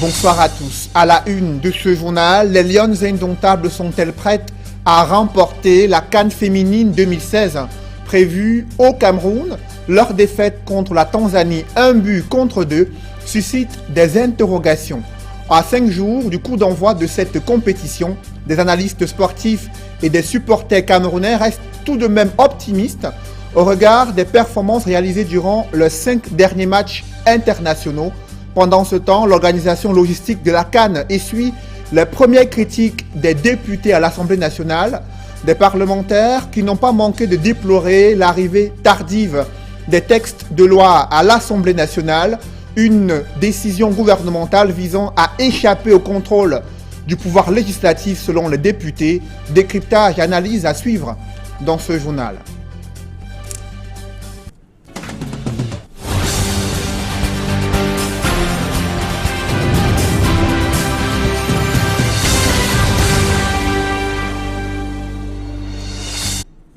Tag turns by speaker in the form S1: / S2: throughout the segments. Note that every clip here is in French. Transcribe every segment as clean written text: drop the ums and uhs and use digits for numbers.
S1: Bonsoir à tous. À la une de ce journal, les Lionnes indomptables sont-elles prêtes à remporter la CAN féminine 2016 prévue au Cameroun? Leur défaite contre la Tanzanie, 1-2, suscite des interrogations. À 5 jours du coup d'envoi de cette compétition, des analystes sportifs et des supporters camerounais restent tout de même optimistes au regard des performances réalisées durant les 5 derniers matchs internationaux. Pendant ce temps, l'organisation logistique de la CAN essuie les premières critiques des députés à l'Assemblée nationale, des parlementaires qui n'ont pas manqué de déplorer l'arrivée tardive des textes de loi à l'Assemblée nationale, une décision gouvernementale visant à échapper au contrôle du pouvoir législatif selon les députés. Décryptage et analyse à suivre dans ce journal.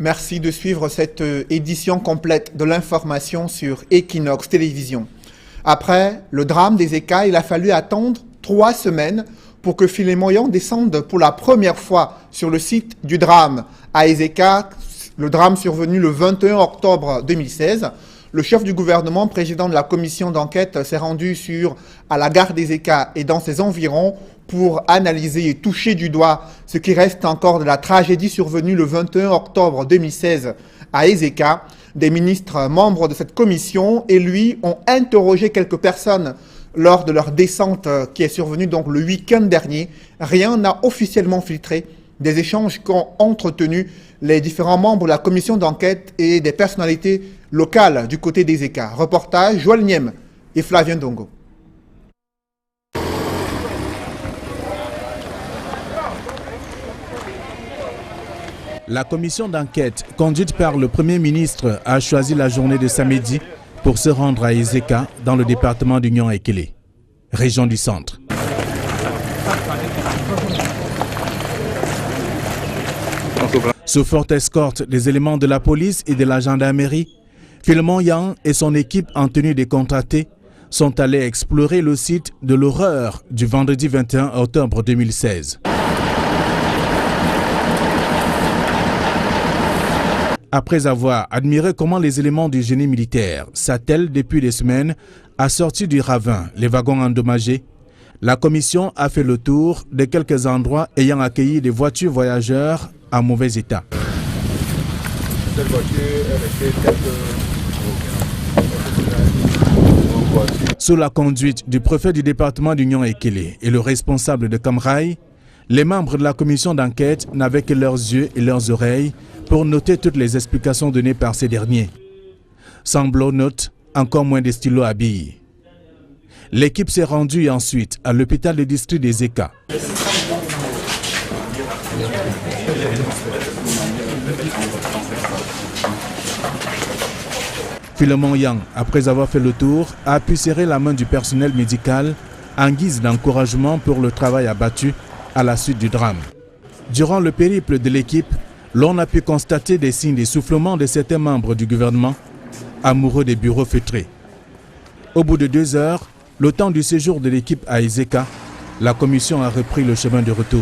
S1: Merci de suivre cette édition complète de l'information sur Equinox Télévision. Après le drame des ECA, il a fallu attendre 3 semaines pour que Philémon descende pour la première fois sur le site du drame à Ezeka, le drame survenu le 21 octobre 2016. Le chef du gouvernement, président de la commission d'enquête, s'est rendu à la gare d'Ezeka et dans ses environs pour analyser et toucher du doigt ce qui reste encore de la tragédie survenue le 21 octobre 2016 à Ezeka. Des ministres membres de cette commission et lui ont interrogé quelques personnes lors de leur descente qui est survenue donc le week-end dernier. Rien n'a officiellement filtré des échanges qu'ont entretenus les différents membres de la commission d'enquête et des personnalités locales du côté d'Ezeka. Reportage Joël Niem et Flavien Dongo.
S2: La commission d'enquête conduite par le Premier ministre a choisi la journée de samedi pour se rendre à Ezeka dans le département d'Union Ekele, région du centre. Sous forte escorte des éléments de la police et de la gendarmerie, Philémon Yang et son équipe en tenue décontractée sont allés explorer le site de l'horreur du vendredi 21 octobre 2016. Après avoir admiré comment les éléments du génie militaire s'attellent depuis des semaines à sortir du ravin les wagons endommagés, la commission a fait le tour de quelques endroits ayant accueilli des voitures voyageurs en mauvais état. Sous la conduite du préfet du département d'Union Ekele et le responsable de Camraï, les membres de la commission d'enquête n'avaient que leurs yeux et leurs oreilles pour noter toutes les explications données par ces derniers. Sans bloc-notes, encore moins des stylos à billes. L'équipe s'est rendue ensuite à l'hôpital de district des Ezeka. Philémon Yang, après avoir fait le tour, a pu serrer la main du personnel médical en guise d'encouragement pour le travail abattu à la suite du drame. Durant le périple de l'équipe, l'on a pu constater des signes d'essoufflement de certains membres du gouvernement, amoureux des bureaux feutrés. Au bout de 2 heures, le temps du séjour de l'équipe à Ezeka, la commission a repris le chemin de retour.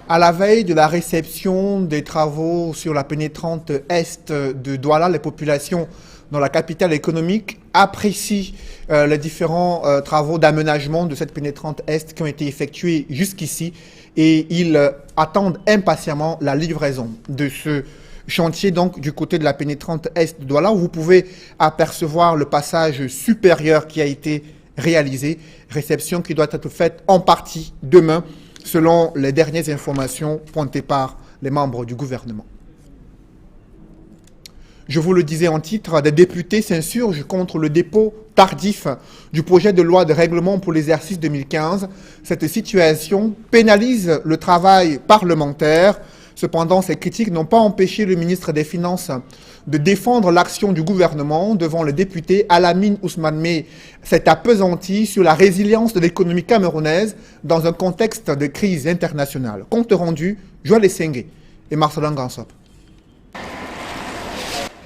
S1: À la veille de la réception des travaux sur la pénétrante est de Douala, les populations dans la capitale économique apprécient les différents travaux d'aménagement de cette pénétrante est qui ont été effectués jusqu'ici et ils attendent impatiemment la livraison de ce chantier donc du côté de la pénétrante est de Douala où vous pouvez apercevoir le passage supérieur qui a été réalisé, réception qui doit être faite en partie demain selon les dernières informations pointées par les membres du gouvernement. Je vous le disais en titre, des députés s'insurgent contre le dépôt tardif du projet de loi de règlement pour l'exercice 2015. Cette situation pénalise le travail parlementaire. Cependant, ces critiques n'ont pas empêché le ministre des Finances de défendre l'action du gouvernement devant le député Alamine Ousmane Mey. S'est appesanti sur la résilience de l'économie camerounaise dans un contexte de crise internationale. Compte rendu, Joël Essengé et Marcelin Gansop.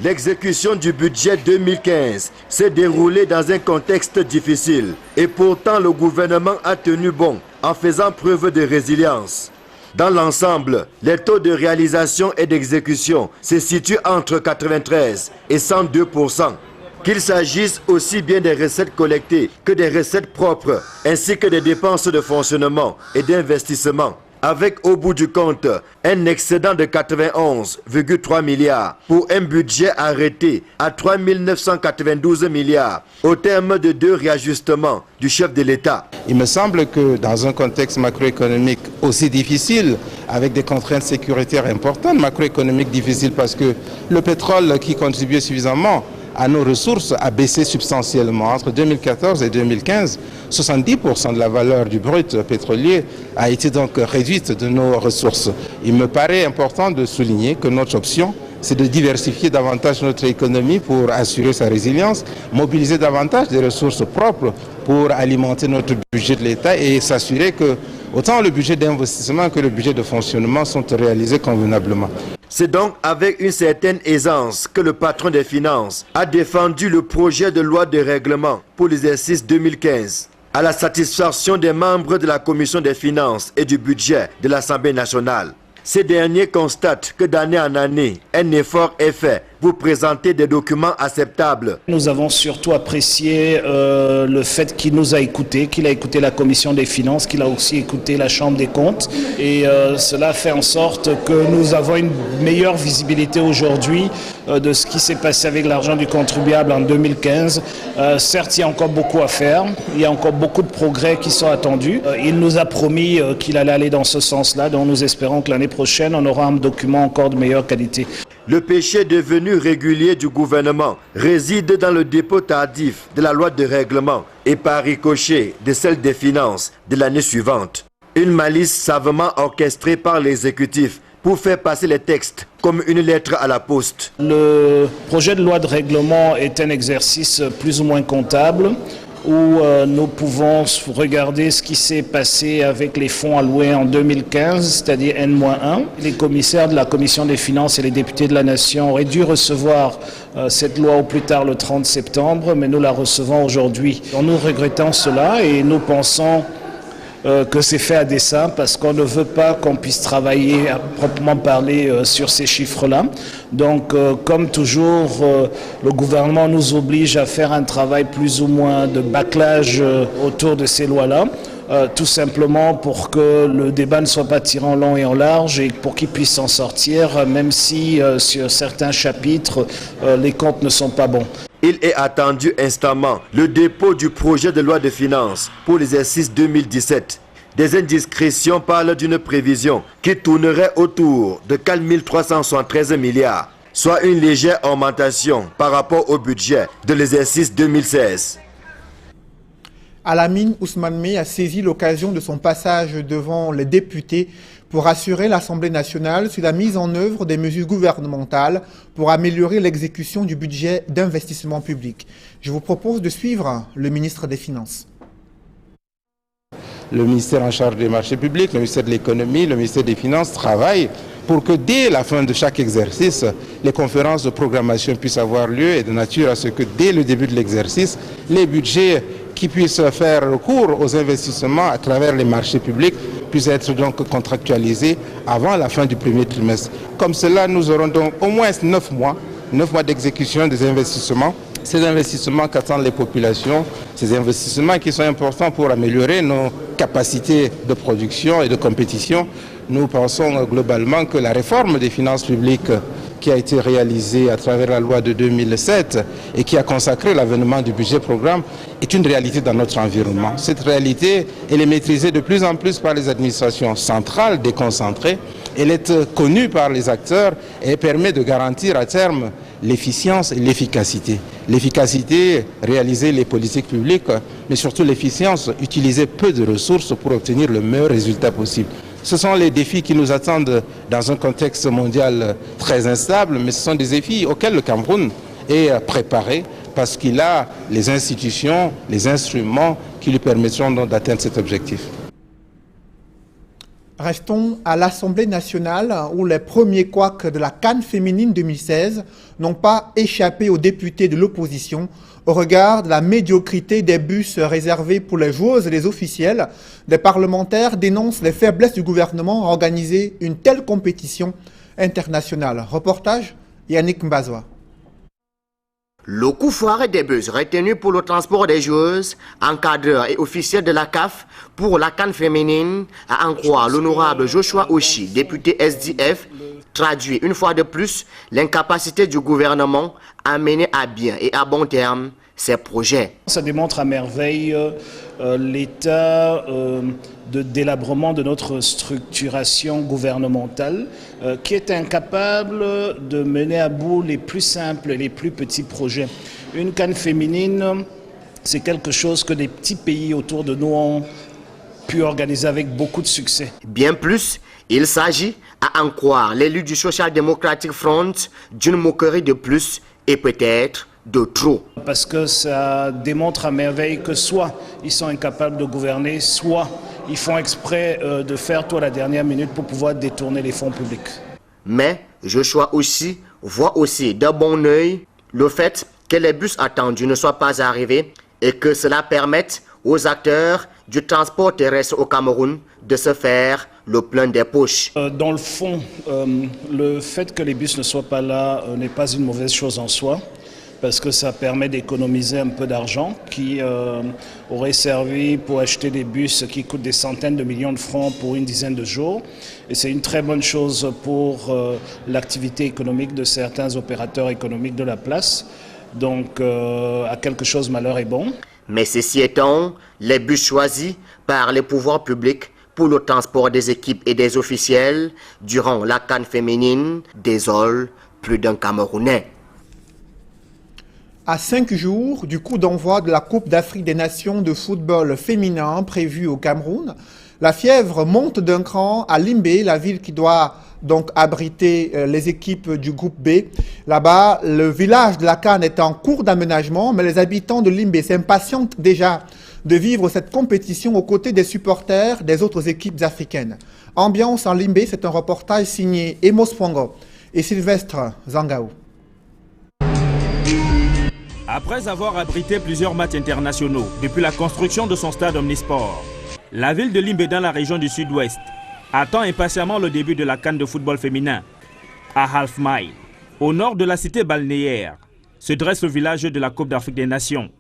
S3: L'exécution du budget 2015 s'est déroulée dans un contexte difficile et pourtant le gouvernement a tenu bon en faisant preuve de résilience. Dans l'ensemble, les taux de réalisation et d'exécution se situent entre 93 et 102%. Qu'il s'agisse aussi bien des recettes collectées que des recettes propres, ainsi que des dépenses de fonctionnement et d'investissement, avec au bout du compte un excédent de 91,3 milliards pour un budget arrêté à 3 992 milliards au terme de 2 réajustements du chef de l'État.
S4: Il me semble que dans un contexte macroéconomique aussi difficile, avec des contraintes sécuritaires importantes, macroéconomique difficile parce que le pétrole qui contribuait suffisamment à nos ressources a baissé substantiellement. Entre 2014 et 2015, 70% de la valeur du brut pétrolier a été donc réduite de nos ressources. Il me paraît important de souligner que notre option, c'est de diversifier davantage notre économie pour assurer sa résilience, mobiliser davantage des ressources propres pour alimenter notre budget de l'État et s'assurer que autant le budget d'investissement que le budget de fonctionnement sont réalisés convenablement.
S3: C'est donc avec une certaine aisance que le patron des finances a défendu le projet de loi de règlement pour l'exercice 2015, à la satisfaction des membres de la Commission des finances et du budget de l'Assemblée nationale. Ces derniers constatent que d'année en année, un effort est fait pour présenter des documents acceptables.
S5: Nous avons surtout apprécié le fait qu'il nous a écoutés, qu'il a écouté la Commission des finances, qu'il a aussi écouté la Chambre des comptes. Et cela fait en sorte que nous avons une meilleure visibilité aujourd'hui de ce qui s'est passé avec l'argent du contribuable en 2015. Certes, il y a encore beaucoup à faire. Il y a encore beaucoup de progrès qui sont attendus. Il nous a promis qu'il allait aller dans ce sens-là, donc nous espérons que l'année prochaine, on aura un document encore de meilleure qualité.
S3: Le péché devenu régulier du gouvernement réside dans le dépôt tardif de la loi de règlement et par ricochet de celle des finances de l'année suivante. Une malice savamment orchestrée par l'exécutif pour faire passer les textes comme une lettre à la poste.
S5: Le projet de loi de règlement est un exercice plus ou moins comptable où nous pouvons regarder ce qui s'est passé avec les fonds alloués en 2015, c'est-à-dire N-1. Les commissaires de la Commission des finances et les députés de la Nation auraient dû recevoir cette loi au plus tard le 30 septembre, mais nous la recevons aujourd'hui. Nous regrettons cela et nous pensons que c'est fait à dessein parce qu'on ne veut pas qu'on puisse travailler à proprement parler sur ces chiffres-là. Donc, comme toujours, le gouvernement nous oblige à faire un travail plus ou moins de bâclage autour de ces lois-là, tout simplement pour que le débat ne soit pas tiré en long et en large et pour qu'il puisse s'en sortir, même si sur certains chapitres, les comptes ne sont pas bons.
S3: Il est attendu instamment le dépôt du projet de loi de finances pour l'exercice 2017. Des indiscrétions parlent d'une prévision qui tournerait autour de 4 373 milliards, soit une légère augmentation par rapport au budget de l'exercice 2016.
S1: Alamine Ousmane Mey a saisi l'occasion de son passage devant les députés pour assurer l'Assemblée nationale sur la mise en œuvre des mesures gouvernementales pour améliorer l'exécution du budget d'investissement public. Je vous propose de suivre le ministre des Finances.
S4: Le ministère en charge des marchés publics, le ministère de l'économie, le ministère des Finances travaillent pour que dès la fin de chaque exercice, les conférences de programmation puissent avoir lieu et de nature à ce que dès le début de l'exercice, les budgets qui puissent faire recours aux investissements à travers les marchés publics puissent être donc contractualisés avant la fin du premier trimestre. Comme cela, nous aurons donc au moins 9 mois d'exécution des investissements. Ces investissements qu'attendent les populations, ces investissements qui sont importants pour améliorer nos capacités de production et de compétition. Nous pensons globalement que la réforme des finances publiques qui a été réalisée à travers la loi de 2007 et qui a consacré l'avènement du budget programme est une réalité dans notre environnement. Cette réalité, elle est maîtrisée de plus en plus par les administrations centrales déconcentrées. Elle est connue par les acteurs et permet de garantir à terme l'efficience et l'efficacité. L'efficacité, réaliser les politiques publiques, mais surtout l'efficience, utiliser peu de ressources pour obtenir le meilleur résultat possible. Ce sont les défis qui nous attendent dans un contexte mondial très instable, mais ce sont des défis auxquels le Cameroun est préparé parce qu'il a les institutions, les instruments qui lui permettront d'atteindre cet objectif.
S1: Restons à l'Assemblée nationale où les premiers couacs de la CAN féminine 2016 n'ont pas échappé aux députés de l'opposition au regard de la médiocrité des bus réservés pour les joueuses et les officiels. Des parlementaires dénoncent les faiblesses du gouvernement à organiser une telle compétition internationale. Reportage Yannick Mbazoua.
S6: Le coup foiré des bus retenus pour le transport des joueuses, encadreurs et officiels de la CAF pour la CAN féminine, à en croire l'honorable Joshua Oshi, député SDF, traduit une fois de plus l'incapacité du gouvernement à mener à bien et à bon terme ces projets.
S5: Ça démontre à merveille l'état de délabrement de notre structuration gouvernementale qui est incapable de mener à bout les plus simples et les plus petits projets. Une CAN féminine, c'est quelque chose que des petits pays autour de nous ont pu organiser avec beaucoup de succès.
S6: Bien plus, il s'agit, à en croire l'élu du Social Democratic Front, d'une moquerie de plus et peut-être de trop.
S5: Parce que ça démontre à merveille que soit ils sont incapables de gouverner, soit ils font exprès de faire tout à la dernière minute pour pouvoir détourner les fonds publics.
S6: Mais Joshua aussi voit aussi d'un bon œil le fait que les bus attendus ne soient pas arrivés et que cela permette aux acteurs du transport terrestre au Cameroun de se faire le plein des poches.
S5: Dans le fond, le fait que les bus ne soient pas là n'est pas une mauvaise chose en soi, parce que ça permet d'économiser un peu d'argent qui aurait servi pour acheter des bus qui coûtent des centaines de millions de francs pour une dizaine de jours. Et c'est une très bonne chose pour l'activité économique de certains opérateurs économiques de la place. Donc, à quelque chose, malheur est bon.
S6: Mais ceci étant, les bus choisis par les pouvoirs publics pour le transport des équipes et des officiels durant la CAN féminine désolent plus d'un Camerounais.
S1: À 5 jours du coup d'envoi de la Coupe d'Afrique des Nations de football féminin prévue au Cameroun, la fièvre monte d'un cran à Limbé, la ville qui doit donc abriter les équipes du groupe B. Là-bas, le village de la CAN est en cours d'aménagement, mais les habitants de Limbé s'impatientent déjà de vivre cette compétition aux côtés des supporters des autres équipes africaines. Ambiance en Limbé, c'est un reportage signé Emos Pongo et Sylvestre Zangao.
S7: Après avoir abrité plusieurs matchs internationaux depuis la construction de son stade Omnisport, la ville de Limbé dans la région du sud-ouest attend impatiemment le début de la CAN de football féminin. À Half Mile, au nord de la cité balnéaire, se dresse le village de la Coupe d'Afrique des Nations.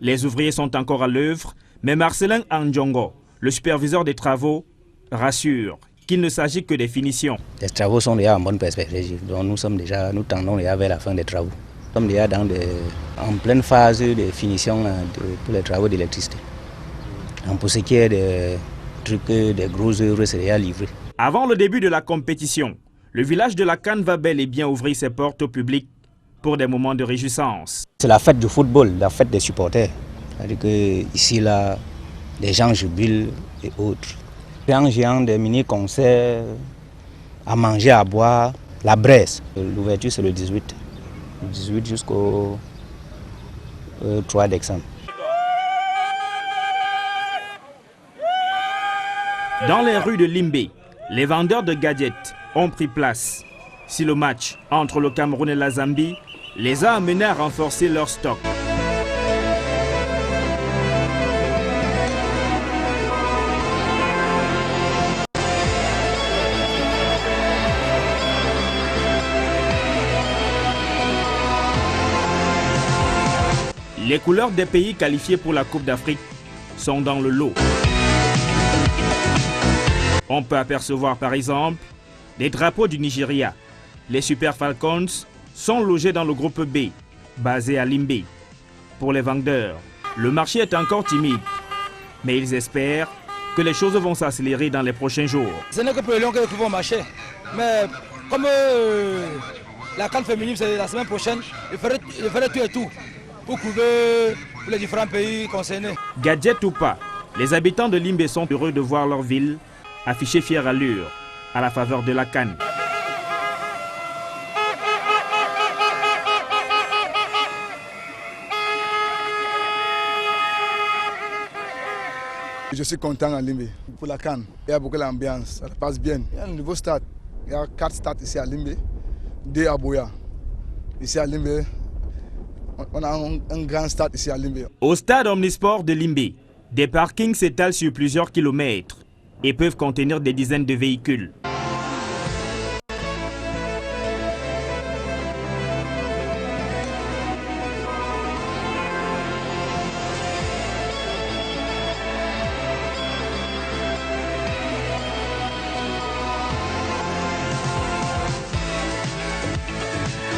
S7: Les ouvriers sont encore à l'œuvre, mais Marcelin Andjongo, le superviseur des travaux, rassure qu'il ne s'agit que des finitions.
S8: Les travaux sont déjà en bonne perspective, donc nous tendons déjà vers la fin des travaux. Nous sommes déjà en pleine phase de finition pour les travaux d'électricité. Pour ce qui est des trucs, des grosses œuvres, c'est déjà livré.
S7: Avant le début de la compétition, le village de la CAN va bel et bien ouvrir ses portes au public pour des moments de réjouissance.
S8: C'est la fête du football, la fête des supporters. C'est-à-dire qu'ici, là, les gens jubilent et autres. Un géant des mini-concerts, à manger, à boire, la Bresse. L'ouverture, c'est le 18. Le 18 jusqu'au 3 décembre.
S7: Dans les rues de Limbé, les vendeurs de gadgets ont pris place. Si le match entre le Cameroun et la Zambie les a amenés à renforcer leur stock. Les couleurs des pays qualifiés pour la Coupe d'Afrique sont dans le lot. On peut apercevoir par exemple les drapeaux du Nigeria. Les Super Falcons sont logés dans le groupe B, basé à Limbé. Pour les vendeurs, le marché est encore timide, mais ils espèrent que les choses vont s'accélérer dans les prochains jours.
S9: Ce n'est que pour les Lions qui vont marcher, mais comme la CAN féminine c'est la semaine prochaine, il ferait tout et tout pour couvrir les différents pays concernés.
S7: Gadget ou pas, les habitants de Limbe sont heureux de voir leur ville afficher fière allure à la faveur de la CAN.
S10: Je suis content à Limbe pour la CAN. Il y a beaucoup d'ambiance, ça passe bien. Il y a un nouveau stade. Il y a 4 stades ici à Limbe, 2 à Boya. Ici à Limbe, on a un grand stade ici à Limbe.
S7: Au stade omnisport de Limbe, des parkings s'étalent sur plusieurs kilomètres et peuvent contenir des dizaines de véhicules.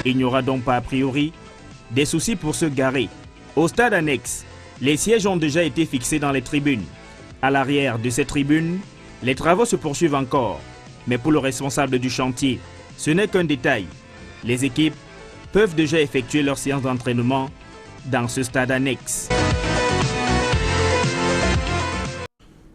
S7: Il n'y aura donc pas a priori des soucis pour se garer. Au stade annexe, les sièges ont déjà été fixés dans les tribunes. À l'arrière de ces tribunes, les travaux se poursuivent encore. Mais pour le responsable du chantier, ce n'est qu'un détail. Les équipes peuvent déjà effectuer leur séance d'entraînement dans ce stade annexe.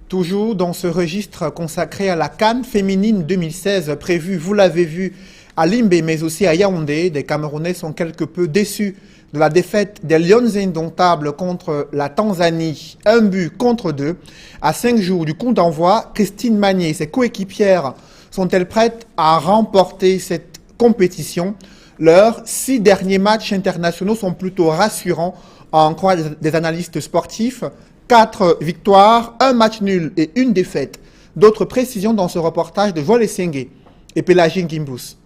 S1: Toujours dans ce registre consacré à la CAN féminine 2016 prévue, vous l'avez vu, à Limbe mais aussi à Yaoundé, des Camerounais sont quelque peu déçus de la défaite des Lions indomptables contre la Tanzanie. 1-2. À 5 jours du coup d'envoi, Christine Magnier et ses coéquipières sont-elles prêtes à remporter cette compétition? Leurs 6 derniers matchs internationaux sont plutôt rassurants, à en croire des analystes sportifs. 4 victoires, 1 match nul et 1 défaite. D'autres précisions dans ce reportage de Joël Essengue et Pélagine Gimbous.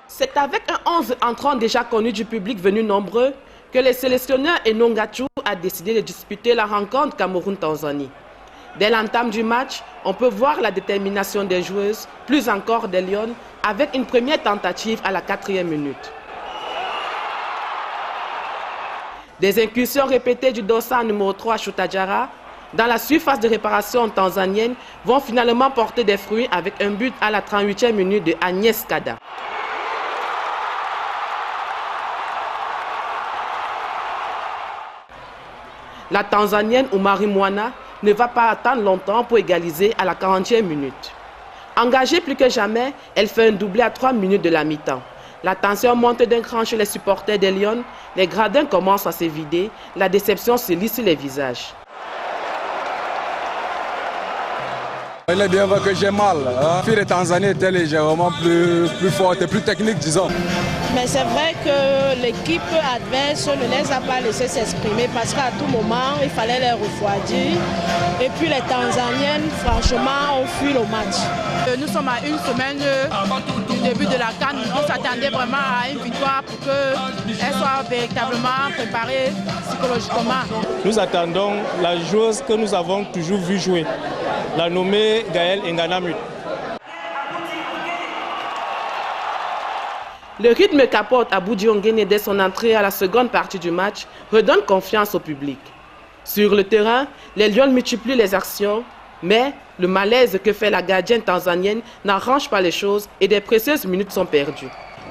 S11: C'est avec un 11 entrant déjà connu du public venu nombreux que le sélectionneur Enongachu a décidé de disputer la rencontre Cameroun-Tanzanie. Dès l'entame du match, on peut voir la détermination des joueuses, plus encore des Lions, avec une première tentative à la 4e minute. Des incursions répétées du dossard numéro 3 Choutajara dans la surface de réparation tanzanienne vont finalement porter des fruits avec un but à la 38e minute de Agnès Kada. La Tanzanienne Oumari Mwana ne va pas attendre longtemps pour égaliser à la 40e minute. Engagée plus que jamais, elle fait un doublé à 3 minutes de la mi-temps. La tension monte d'un cran chez les supporters des Lions, les gradins commencent à se vider, la déception se lit sur les visages.
S10: Il est bien vrai que j'ai mal. La fille de Tanzanie était légèrement plus forte et plus technique, disons.
S12: Mais c'est vrai que l'équipe adverse ne les a pas laissés s'exprimer parce qu'à tout moment, il fallait les refroidir. Et puis les Tanzaniennes, franchement, ont fui le match.
S13: Nous sommes à une semaine du début de la CAN. On s'attendait vraiment à une victoire pour qu'elle soit véritablement préparée psychologiquement.
S14: Nous attendons la joueuse que nous avons toujours vue jouer, la nommée Gaëlle Nganamut.
S11: Le rythme qu'apporte Abou Diongene dès son entrée à la seconde partie du match redonne confiance au public. Sur le terrain, les Lions multiplient les actions, mais le malaise que fait la gardienne tanzanienne n'arrange pas les choses et des précieuses minutes sont perdues.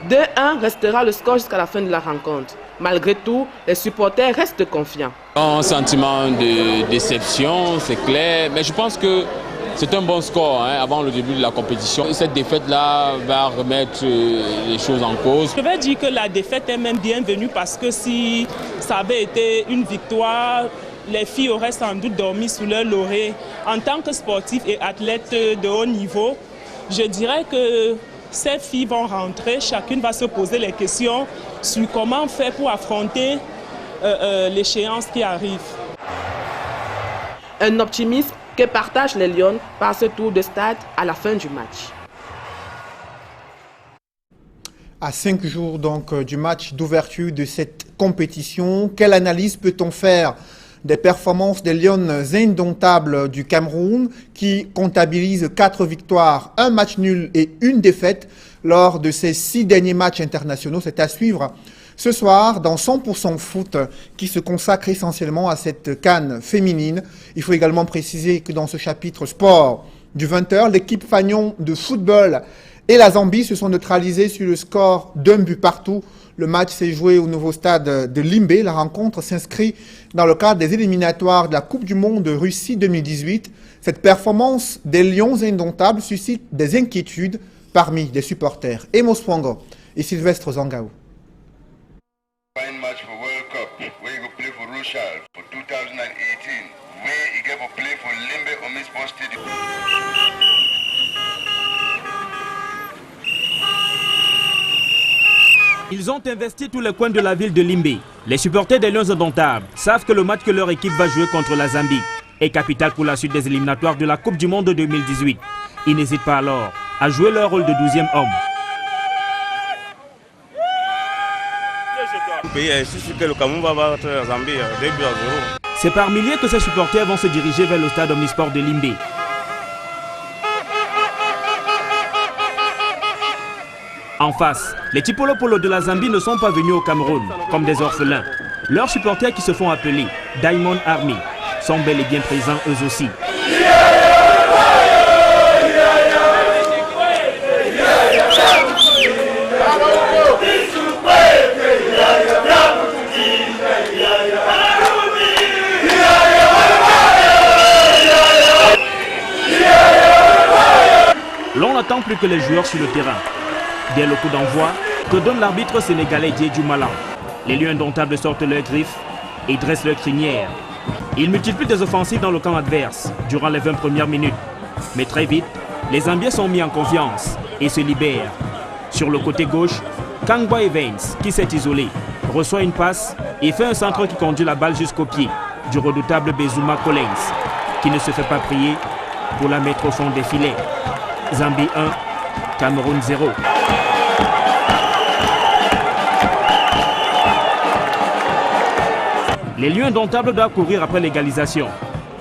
S11: 2-1 restera le score jusqu'à la fin de la rencontre. Malgré tout, les supporters restent confiants.
S15: Un sentiment de déception, c'est clair, mais je pense que c'est un bon score avant le début de la compétition. Cette défaite-là va remettre les choses en cause.
S14: Je vais dire que la défaite est même bienvenue parce que si ça avait été une victoire, les filles auraient sans doute dormi sous leur laurier. En tant que sportif et athlète de haut niveau, je dirais que ces filles vont rentrer, chacune va se poser les questions sur comment faire pour affronter l'échéance qui arrive.
S11: Un optimisme que partagent les Lions par ce tour de stade à la fin du match.
S1: À 5 jours donc du match d'ouverture de cette compétition, quelle analyse peut-on faire des performances des Lions indomptables du Cameroun qui comptabilisent 4 victoires, 1 match nul et 1 défaite lors de ces 6 derniers matchs internationaux? C'est à suivre ce soir dans 100% foot qui se consacre essentiellement à cette CAN féminine. Il faut également préciser que dans ce chapitre sport du 20h, l'équipe Fagnon de football et la Zambie se sont neutralisés sur le score d'1 but partout. Le match s'est joué au nouveau stade de Limbe. La rencontre s'inscrit dans le cadre des éliminatoires de la Coupe du Monde de Russie 2018. Cette performance des Lions indomptables suscite des inquiétudes parmi les supporters. Emos Swango et Sylvestre Zangaou.
S7: Ils ont investi tous les coins de la ville de Limbe. Les supporters des Lions indomptables savent que le match que leur équipe va jouer contre la Zambie est capital pour la suite des éliminatoires de la Coupe du Monde 2018. Ils n'hésitent pas alors à jouer leur rôle de 12e homme. C'est par milliers que ces supporters vont se diriger vers le stade omnisport de Limbe. En face, les Tipolo-Polo de la Zambie ne sont pas venus au Cameroun comme des orphelins. Leurs supporters qui se font appeler Diamond Army sont bel et bien présents eux aussi. L'on n'attend plus que les joueurs sur le terrain. Dès le coup d'envoi, que donne l'arbitre sénégalais Diédiou Malan. Les Lions indomptables sortent leurs griffes et dressent leurs crinières. Ils multiplient des offensives dans le camp adverse durant les 20 premières minutes. Mais très vite, les Zambiens sont mis en confiance et se libèrent. Sur le côté gauche, Kangwa Evans, qui s'est isolé, reçoit une passe et fait un centre qui conduit la balle jusqu'au pied du redoutable Bezuma Collins, qui ne se fait pas prier pour la mettre au fond des filets. Zambie 1, Cameroun 0. Les Lions indomptables doivent courir après l'égalisation.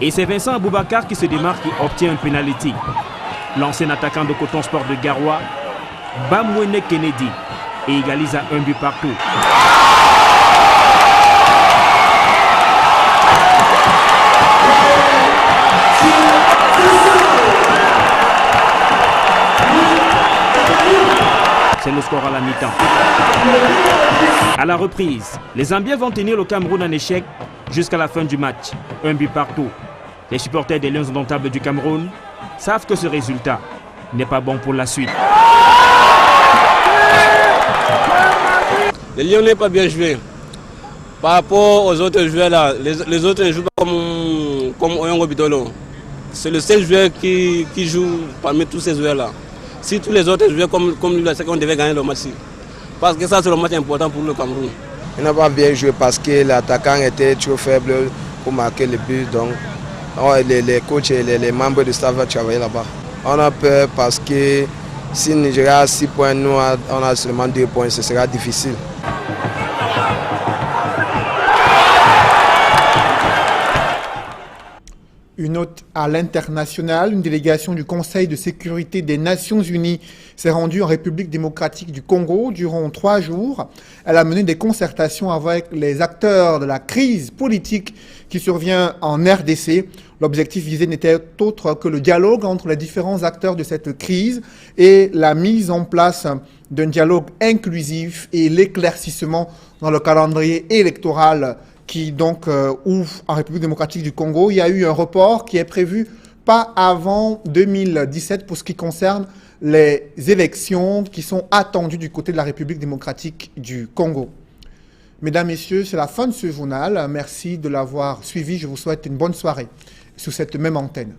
S7: Et c'est Vincent Aboubakar qui se démarque et obtient un penalty. L'ancien attaquant de Coton Sport de Garoua, Bamwene Kennedy, et égalise à 1 but partout. C'est le score à la mi-temps. À la reprise, les Zambiens vont tenir le Cameroun en échec jusqu'à la fin du match. 1 but partout. Les supporters des Lions indomptables du Cameroun savent que ce résultat n'est pas bon pour la suite.
S16: Les Lions n'ont pas bien joué. Par rapport aux autres joueurs là, les autres ne jouent pas comme Oyongo Bitolo. C'est le seul joueur qui joue parmi tous ces joueurs là. Si tous les autres jouaient comme lui, c'est qu'on devait gagner le match. Parce que ça, c'est le match important pour le Cameroun.
S17: Il n'a pas bien joué parce que l'attaquant était trop faible pour marquer le but. Donc, les coachs et les membres du staff vont travailler là-bas. On a peur parce que si Nigeria a 6 points, nous on a seulement 2 points, ce sera difficile.
S1: Une note à l'international, une délégation du Conseil de sécurité des Nations Unies s'est rendue en République démocratique du Congo durant 3 jours. Elle a mené des concertations avec les acteurs de la crise politique qui survient en RDC. L'objectif visé n'était autre que le dialogue entre les différents acteurs de cette crise et la mise en place d'un dialogue inclusif et l'éclaircissement dans le calendrier électoral qui donc ouvre en République démocratique du Congo. Il y a eu un report qui est prévu pas avant 2017 pour ce qui concerne les élections qui sont attendues du côté de la République démocratique du Congo. Mesdames, Messieurs, c'est la fin de ce journal. Merci de l'avoir suivi. Je vous souhaite une bonne soirée sur cette même antenne.